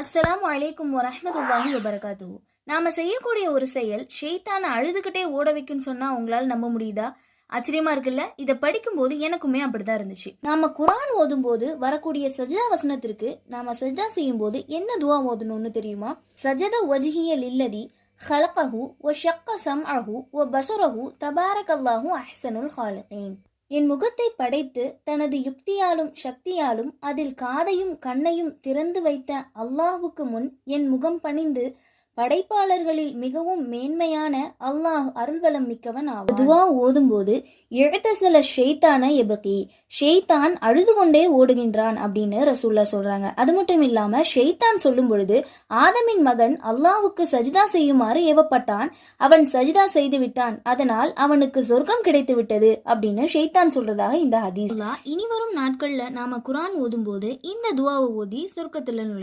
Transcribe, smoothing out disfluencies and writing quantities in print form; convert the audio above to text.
அஸ்ஸலாமு அலைக்கும் வரஹ்மத்துல்லாஹி வபரகாத்துஹு. நாம செய்யக்கூடிய ஒரு செயல் ஷெய்தானை அழுதுகிட்டே ஓட வைக்குன்னு சொன்னா உங்களால் நம்ப முடியுதா? ஆச்சரியமா இருக்குல்ல. இதை படிக்கும்போது எனக்குமே அப்படிதான் இருந்துச்சு. நாம குர்ஆன் ஓதும் போது வரக்கூடிய சஜ்தா வசனத்திற்கு நாம சஜ்தா செய்யும் போது என்ன துவா ஓதணும்னு தெரியுமா? சஜத வஜ்ஹிய லில்லதி ஹலகஹு வ ஷக்க சம்அஹு வ பஸரஹு தபாரக்கல்லாஹு அஹ்ஸனுல் ஹாலிகீன். என் முகத்தை படைத்து தனது யுக்தியாலும் சக்தியாலும் அதில் காதையும் கண்ணையும் திறந்து வைத்த அல்லாஹுக்கு முன் என் முகம் பணிந்து படைப்பாளர்களில் மிகவும் மேன்மையான அல்லாஹ் அருள்வளம் மிக்கவன் ஆவான். துவா ஓதும்போது இழத்தசல ஷெய்தான எபகி, ஷெய்தான் அழுது கொண்டே ஓடுகின்றான் அப்படின்னு ரசூல்லா சொல்றாங்க. அது மட்டும் இல்லாம ஷெய்தான் சொல்லும் பொழுது ஆதமின் மகன் அல்லாஹுக்கு சஜிதா செய்யுமாறு ஏவப்பட்டான், அவன் சஜிதா செய்து விட்டான், அதனால் அவனுக்கு சொர்க்கம் கிடைத்து விட்டது அப்படின்னு ஷெய்தான் சொல்றதாக இந்த ஹதீஸ். இனி வரும் நாட்கள்ல நாம குர்ஆன் ஓதும் போது இந்த துவாவை ஓதி சொர்க்கத்துல